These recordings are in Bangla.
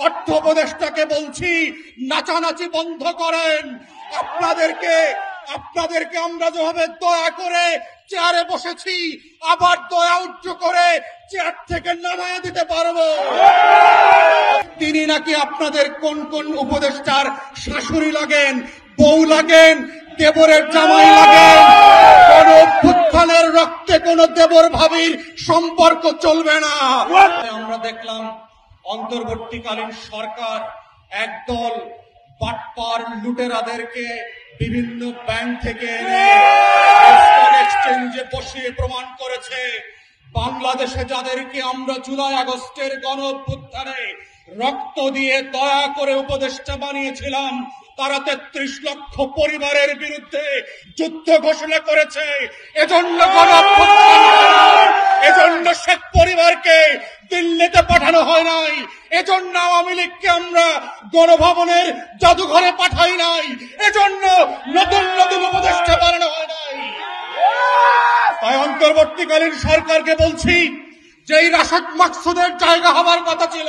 অর্থ উপদেষ্টাকে বলছি, নাচানাচি বন্ধ করেন। আপনাদেরকে আমরা যেভাবে দয়া করে চেয়ারে বসেছি, আবার দয়া উচ্চ করে চেয়ার থেকে নামিয়ে দিতে পারবো। তিনি নাকি আপনাদের কোন কোন উপদেষ্টার শাশুড়ি লাগেন, বউ লাগেন, দেবরের জামাই লাগেন। কোন অভ্যুত্থানের রক্তে কোন দেবর ভাবির সম্পর্ক চলবে না। আমরা দেখলাম অন্তর্বর্তীকালীন সরকার একদল বাটপার লুটেরাদেরকে বিভিন্ন ব্যাংক থেকে এনে এক্সচেঞ্জে বসিয়ে প্রমাণ করেছে বাংলাদেশে যাদেরকে আমরা জুলাই আগস্টের গণ অভ্যুত্থানে রক্ত দিয়ে দয়া করে উপদেষ্টা বানিয়েছিলাম, তারা 33 লক্ষ পরিবারের বিরুদ্ধে যুদ্ধ ঘোষণা করেছে। এজন্য গণ অভ্যুত্থান, এজন্য শেখ পরিবারকে দিল্লিতে পাঠানো হয় নাই, এজন্য আওয়ামী লীগকে আমরা গণভবনের জাদুঘরে পাঠাই নাই, এজন্য নতুন নতুন উপদেষ্টা বানানো হয় নাই। তাই অন্তর্বর্তীকালীন সরকারকে বলছি, যে এই রাশেদ মাকসুদের জায়গা হবার কথা ছিল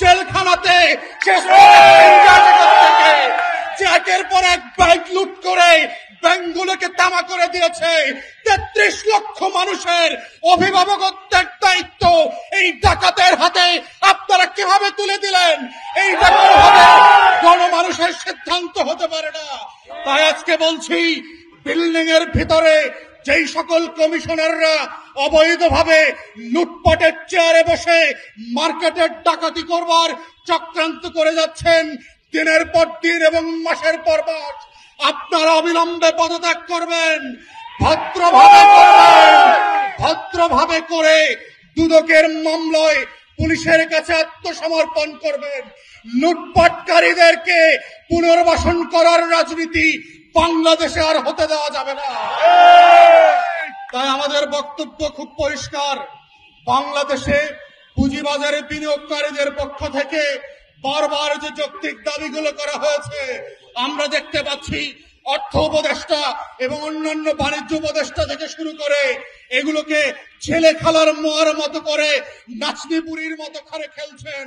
জেলখানাতে, যে একের পর এক ব্যাংক লুট করে ব্যাংকগুলোকে তামা করে দিয়েছে। 33 লক্ষ মানুষের অভিভাবকত্বের দায়িত্ব এই ডাকাতের হাতে আপনারা কিভাবে তুলে দিলেন? এইটা কোনোভাবে গণমানুষের সিদ্ধান্ত হতে পারে না। তাই আজকে বলছি, বিল্ডিং এর ভিতরে যেই সকল কমিশনাররা অবৈধভাবে লুটপাটের চেয়ারে বসে মার্কেটের ডাকাতি করবার চক্রান্ত করে যাচ্ছেন দিনের পর দিন এবং মাসের পর মাস, আপনারা অবিলম্বে পদত্যাগ করবেন, ভদ্রভাবে করে দুদকের মামলায় পুলিশের কাছে আত্মসমর্পণ করবেন। লুটপাটকারীদেরকে পুনর্বাসন করার রাজনীতি বাংলাদেশে আর হতে দেওয়া যাবে না। তাই আমাদের বক্তব্য খুব পরিষ্কার, বাংলাদেশে পুঁজিবাজারে বিনিয়োগকারীদের পক্ষ থেকে বারবার যে যৌক্তিক দাবিগুলো করা হয়েছে, আমরা দেখতে পাচ্ছি অর্থ উপদেষ্টা এবং অন্যান্য বাণিজ্য উপদেষ্টা থেকে শুরু করে এগুলোকে ছেলে খেলার মোয়ার মতো করে নাচনি বুড়ির মতো করে খেলছেন।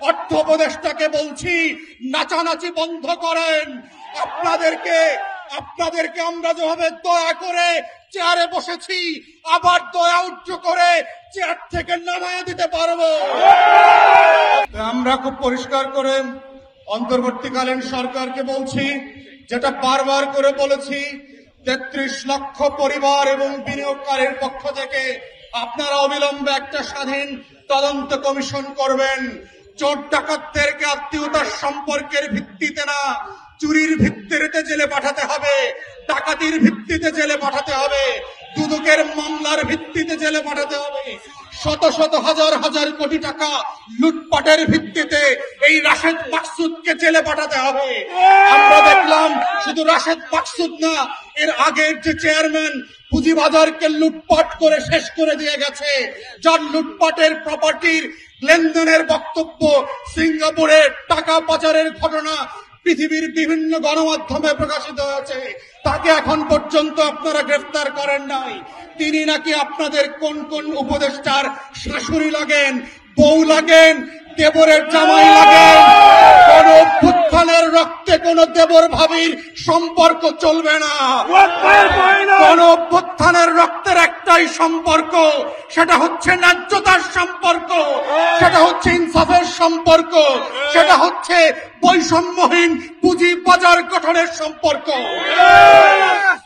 অর্থ উপদেষ্টাকে বলছি, নাচানাচি বন্ধ করেন। আপনাদেরকে আমরা যেভাবে দয়া করে চেয়ারে বসেছি, আবার দয়া উচ্চ করে চেয়ার থেকে নামিয়ে দিতে পারবো। আমরা খুব পরিষ্কার করে অন্তর্বর্তীকালীন সরকারকে বলছি, যেটা বারবার করে বলেছি, 33 লক্ষ পরিবার এবং বিনিয়োগকারীর পক্ষ থেকে আপনারা অবিলম্বে একটা স্বাধীন তদন্ত কমিশন করবেন। চোর ডাকাতদেরকে আত্মীয়তার সম্পর্কের ভিত্তিতে না, চুরির ভিত্তিতে জেলে পাঠাতে হবে, ডাকাতির ভিত্তিতে জেলে পাঠাতে হবে, দুদকের মামলার ভিত্তিতে জেলে পাঠাতে হবে, শত শত হাজার হাজার কোটি টাকা লুটপাটের ভিত্তিতে এই রাশেদ মাকসুদকে জেলে পাঠাতে হবে। আমরা দেখলাম শুধু রাশেদ মাকসুদ না, এর আগের যে চেয়ারম্যান পুঁজিবাজারকে লুটপাট করে শেষ করে দিয়ে গেছে, যার লুটপাটের প্রপার্টির লেনদেনের বক্তব্য, সিঙ্গাপুরে টাকা পাচারের ঘটনা পৃথিবীর বিভিন্ন গণমাধ্যমে প্রকাশিত হয়েছে, তাকে এখন পর্যন্ত আপনারা গ্রেফতার করেন নাই। তিনি নাকি আপনাদের কোন কোন উপদেষ্টার শাশুড়ি লাগেন, বউ লাগেন, দেবরের জামাই লাগেন। কোন অভ্যুত্থানের রক্তে কোন দেবর ভাবির সম্পর্ক চলবে না। কোন অভ্যুত্থানের রক্তের একটাই সম্পর্ক, সেটা হচ্ছে ন্যায্যতার সম্পর্ক, সেটা হচ্ছে ইনসাফের সম্পর্ক, সেটা হচ্ছে বৈষম্যহীন পুঁজি বাজার গঠনের সম্পর্ক।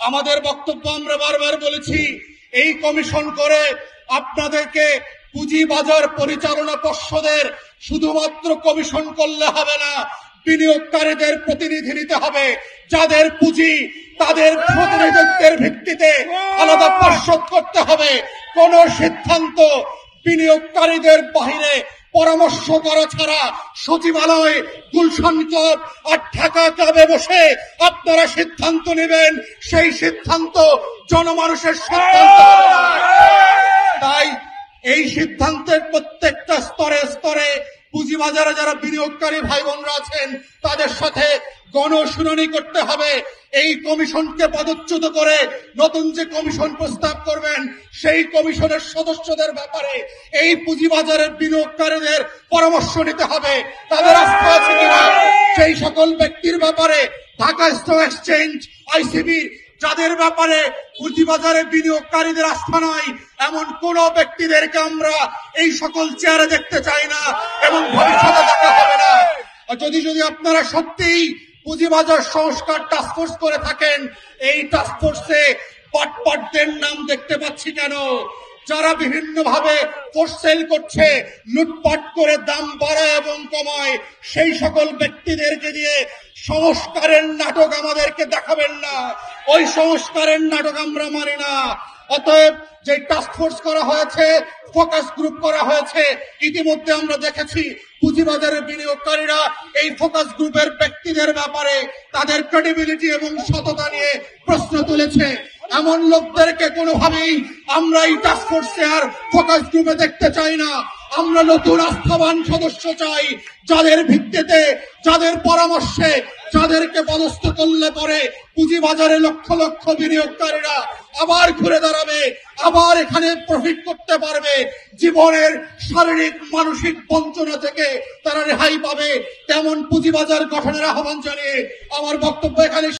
আমাদের বক্তব্য আমরা বারবার বলেছি, এই কমিশন করে আপনাদেরকে পুঁজিবাজার পরিচালনা পর্ষদের শুধুমাত্র কমিশন করলে হবে না, বিনিয়োগকারীদের প্রতিনিধি নিতে হবে। যাদের পুঁজি তাদের প্রতিনিধিত্বের ভিত্তিতে আলাদা পর্ষদ করতে হবে। কোন সিদ্ধান্ত বিনিয়োগকারীদের বাহিরে পরামর্শ করা ছাড়া সচিবালয়, গুলশান ক্লাব আর ঢাকা ক্লাবে বসে আপনারা সিদ্ধান্ত নেবেন, সেই সিদ্ধান্ত জনমানুষের সিদ্ধান্ত হবে না। তাই এই সিদ্ধান্তের প্রত্যেকটা স্তরে স্তরে পুঁজিবাজারে যারা বিনিয়োগকারী ভাই বোনরা আছেন, তাদের সাথে গণশুনানি করতে হবে। এই কমিশনকে পদচ্যুত করে নতুন যে কমিশন প্রস্তাব করবেন সেই কমিশনের সদস্যদের ব্যাপারে এই পুঁজিবাজারের বিনিয়োগকারীদের পরামর্শ নিতে হবে, তাদের আস্থা আছে কিনা সেই সকল ব্যক্তির ব্যাপারে। ঢাকা স্টক এক্সচেঞ্জ, আইসিবি, যাদের ব্যাপারে পুঁজিবাজারে বিনিয়োগকারীদের আস্থা নাই, এমন কোন ব্যক্তিদেরকে আমরা এই সকল চেয়ারে দেখতে চাই না এবং ভবিষ্যতে দেখা হবে না। যদি আপনারা সত্যিই পুঁজিবাজার সংস্কার টাস্কফোর্স করে থাকেন, এই টাস্কফোর্সে পটপটদের নাম দেখতে পাচ্ছি কেন? যারা বিভিন্ন ভাবে ফোর্স সেল করছে, লুটপাট করে দাম বাড়ায় এবং কমায়, সেই সকল ব্যক্তিদেরকে দিয়ে সংস্কারের নাটক আমাদেরকে দেখাবেন না। ওই সংস্কারের নাটক আমরা মানি না। অতএব যে টাস্কফোর্স করা হয়েছে, ফোকাস গ্রুপ করা হয়েছে, ইতিমধ্যে আমরা দেখেছি পুঁজিবাজারের বিনিয়োগকারীরা এই ফোকাস গ্রুপের ব্যক্তিদের ব্যাপারে তাদের ক্রেডিবিলিটি এবং সততা নিয়ে প্রশ্ন তুলেছে। এমন লোকদেরকে কোনোভাবেই আমরা এই টাস্কফোর্সে আর ফোকাস গ্রুপে দেখতে চাই না। আমরা নতুন আস্থাবান সদস্য চাই, যাদের ভিত্তিতে, যাদের পরামর্শে, যাদেরকে পদস্থ করলে পরে পুঁজিবাজারে লক্ষ লক্ষ বিনিয়োগকারীরা আবার ঘুরে দাঁড়াবে, আবার এখানে প্রফিট করতে পারবে, জীবনের শারীরিক মানসিক বঞ্চনা থেকে তারা রেহাই পাবে। তেমন পুঁজিবাজার গঠনের আহ্বান জানিয়ে আমার বক্তব্য এখানে